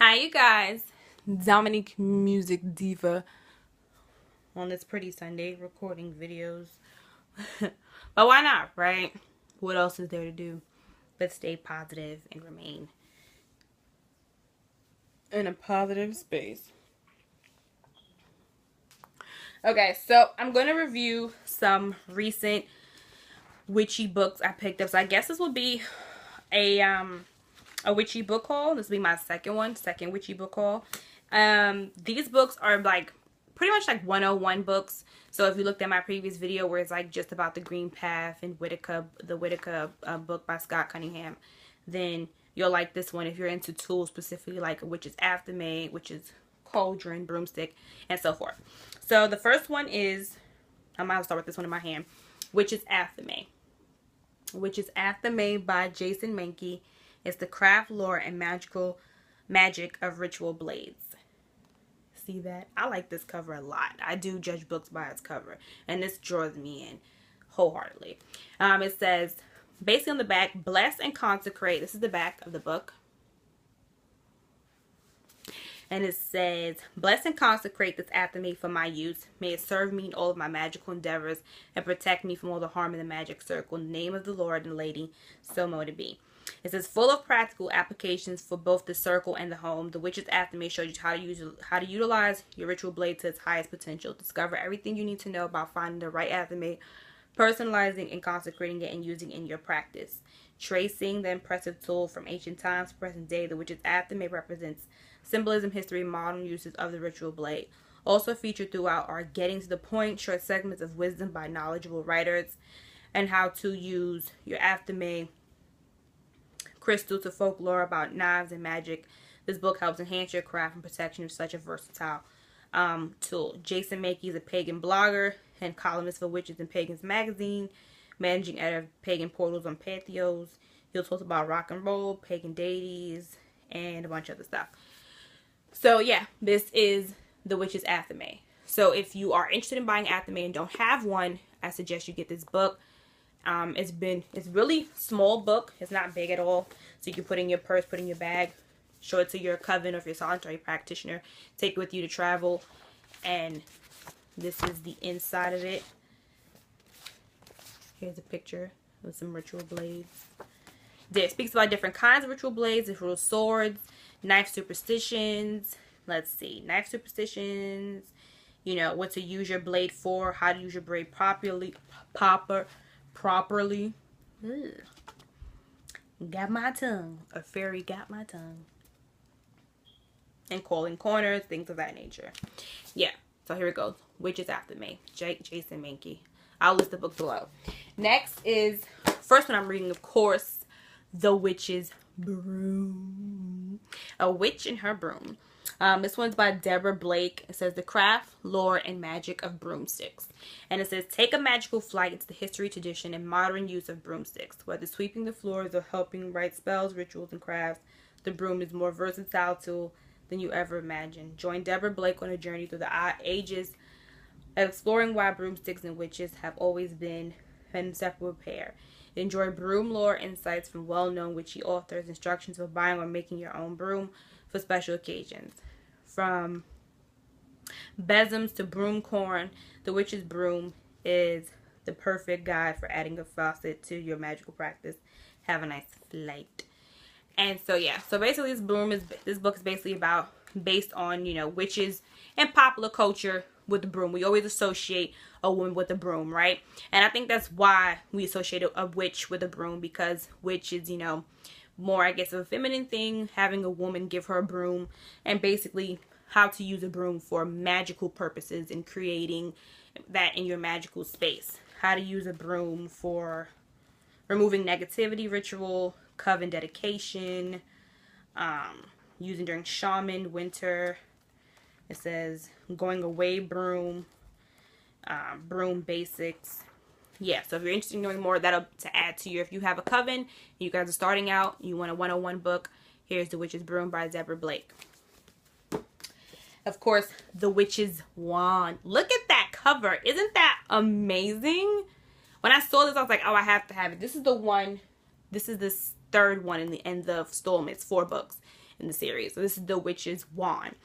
Hi, you guys. Dominique Music Diva on this pretty Sunday recording videos. But why not, right? What else is there to do but stay positive and remain in a positive space? Okay, so I'm going to review some recent witchy books I picked up. So I guess this will be a witchy book haul. This will be my second witchy book haul. These books are like pretty much like 101 books. So if you looked at my previous video where it's like just about the Green Path and the Whitaker book by Scott Cunningham, then you'll like this one if you're into tools, specifically like Witches Athame, which is cauldron, broomstick, and so forth. So the first one is, I might start with this one in my hand, Witches Athame. Witches Athame by Jason Mankey. It's the craft, lore, and magic of ritual blades. See that? I like this cover a lot. I do judge books by its cover, and this draws me in wholeheartedly. It says, basically on the back, bless and consecrate. This is the back of the book. And it says, bless and consecrate this Athame for my use. May it serve me in all of my magical endeavors and protect me from all the harm in the magic circle. In the name of the Lord and Lady, so mote it be. It says, full of practical applications for both the circle and the home. The Witches Athame shows you how to utilize your ritual blade to its highest potential. Discover everything you need to know about finding the right Athame, personalizing and consecrating it, and using it in your practice. Tracing the impressive tool from ancient times to present day, the Witches Athame represents symbolism, history, modern uses of the ritual blade. Also featured throughout are getting to the point, short segments of wisdom by knowledgeable writers, and how to use your Athame crystal to folklore about knives and magic. This book helps enhance your craft and protection of such a versatile tool. Jason Mankey is a pagan blogger and columnist for Witches and Pagans magazine, managing editor of Pagan Portals on Pantheos. He'll talk about rock and roll, pagan deities, and a bunch of other stuff. So yeah, this is the Witches Athame. So if you are interested in buying Athame and don't have one, I suggest you get this book. It's really small book. It's not big at all. So you can put in your purse, put in your bag, show it to your coven or if you're a solitary practitioner, take it with you to travel. And this is the inside of it. Here's a picture with some ritual blades. It speaks about different kinds of ritual blades, ritual swords, knife superstitions. Let's see, knife superstitions. You know what to use your blade for, how to use your blade properly. Ugh. Got my tongue. A fairy got my tongue. And calling corners, things of that nature. Yeah. So here it goes. Witches Athame. Jason Mankey. I'll list the book below. Next is, first one I'm reading, of course, The Witches Broom. A Witch and Her Broom. This one's by Deborah Blake. It says, the craft, lore, and magic of broomsticks. And it says, take a magical flight into the history, tradition, and modern use of broomsticks. Whether sweeping the floors or helping write spells, rituals, and crafts, the broom is a more versatile tool than you ever imagined. Join Deborah Blake on a journey through the ages, exploring why broomsticks and witches have always been an inseparable pair. Enjoy broom lore insights from well-known witchy authors, instructions for buying or making your own broom for special occasions. From besoms to broom corn, the Witch's Broom is the perfect guide for adding a faucet to your magical practice. Have a nice flight. And so yeah, so basically this book is basically based on, you know, witches and popular culture with the broom. We always associate a woman with a broom, right? And I think that's why we associate a witch with a broom, because witch is, you know, more, I guess, of a feminine thing, having a woman give her a broom, and basically how to use a broom for magical purposes and creating that in your magical space. How to use a broom for removing negativity ritual, coven dedication, using during shaman, winter. It says going away broom, broom basics. Yeah, so if you're interested in knowing more, that'll to add to your, if you have a coven, you guys are starting out, you want a 101 book, here's The Witch's Broom by Deborah Blake. Of course, The Witch's Wand. Look at that cover. Isn't that amazing? When I saw this, I was like, oh, I have to have it. This is the one, this is the third one in the installment. It's 4 books. in the series. So this is the Witch's Wand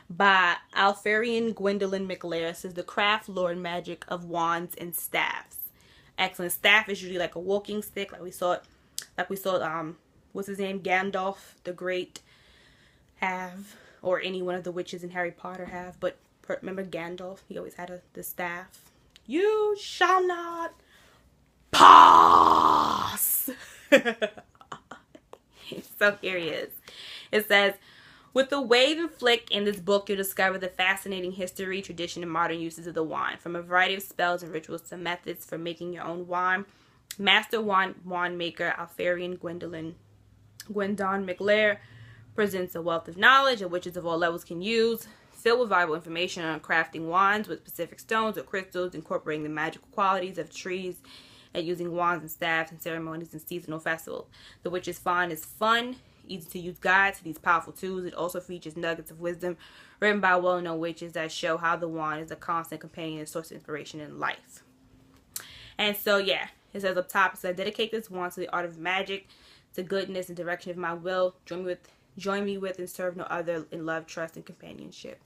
by Alfarian Gwendolyn McLear. This is the craft, lore, and magic of wands and staffs. Excellent. Staff is usually like a walking stick, like we saw what's his name, Gandalf the Great have, or any one of the witches in Harry Potter have. But remember Gandalf, he always had the staff. You shall not pass. So here he is. It says, with the wave and flick in this book, you'll discover the fascinating history, tradition, and modern uses of the wand. From a variety of spells and rituals to methods for making your own wand, Master Wand Maker Alfarian Gwendolyn McLear presents a wealth of knowledge that witches of all levels can use, filled with valuable information on crafting wands with specific stones or crystals, incorporating the magical qualities of trees, and using wands and staffs in ceremonies and seasonal festivals. The Witch's Wand is fun, easy to use guide to these powerful tools. It also features nuggets of wisdom written by well-known witches that show how the wand is a constant companion and source of inspiration in life. And so, yeah, it says up top, it says, dedicate this wand to the art of magic, to goodness and direction of my will. Join me with and serve no other in love, trust, and companionship.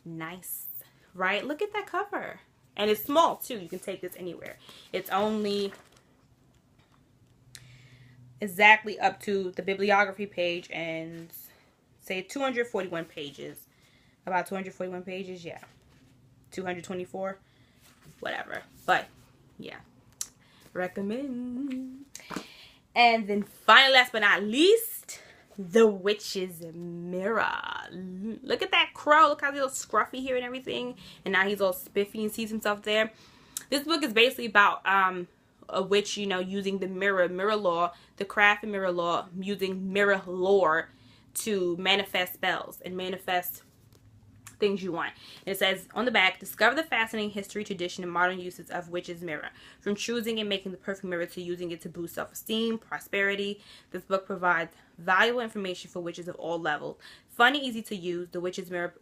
Nice, right? Look at that cover. And it's small, too. You can take this anywhere. It's only exactly up to the bibliography page and say 241 pages. About 241 pages, yeah. 224, whatever. But, yeah. Recommend. And then finally, last but not least, the Witch's Mirror. Look at that crow. Look how he's all scruffy here and everything. And now he's all spiffy and sees himself there. This book is basically about a witch, you know, using the mirror lore, the craft and mirror lore, using mirror lore to manifest spells and manifest things you want. And it says on the back, discover the fascinating history, tradition, and modern uses of Witch's Mirror. From choosing and making the perfect mirror to using it to boost self-esteem, prosperity, this book provides valuable information for witches of all levels. Fun and easy to use, the Witch's Mirror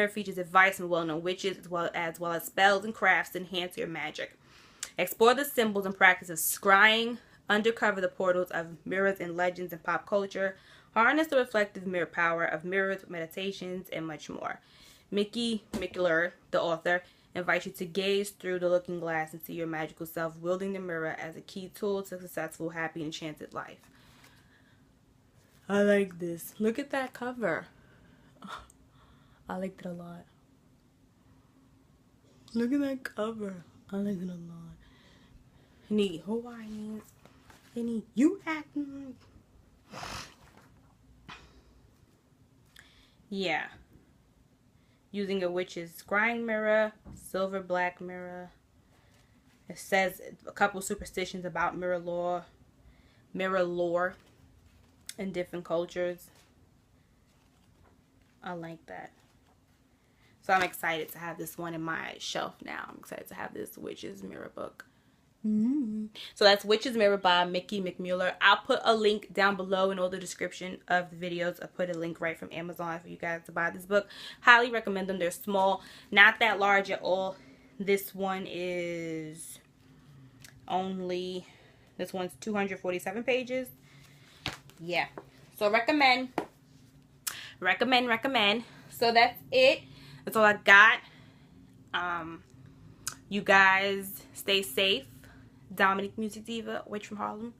features advice from well-known witches as well as spells and crafts to enhance your magic. Explore the symbols and practice of scrying, uncover the portals of mirrors and legends and pop culture, harness the reflective mirror power of mirrors, meditations, and much more. Mickey McLear, the author, invites you to gaze through the looking glass and see your magical self, wielding the mirror as a key tool to a successful, happy, enchanted life. I like this. Look at that cover. I liked it a lot. Look at that cover. I like it a lot. I need Hawaiians. I need you acting. Yeah. Using a witch's scrying mirror, silver black mirror. It says a couple superstitions about mirror lore in different cultures. I like that. So I'm excited to have this one in my shelf now. I'm excited to have this Witch's Mirror book. So that's Witch's Mirror by Mickey McMuller. I'll put a link down below in all the description of the videos. I'll put a link right from Amazon for you guys to buy this book. Highly recommend them. They're small, not that large at all. This one is this one's 247 pages. Yeah. So recommend. So that's it. That's all I got. You guys stay safe. Dominique Music Diva, Witch from Harlem.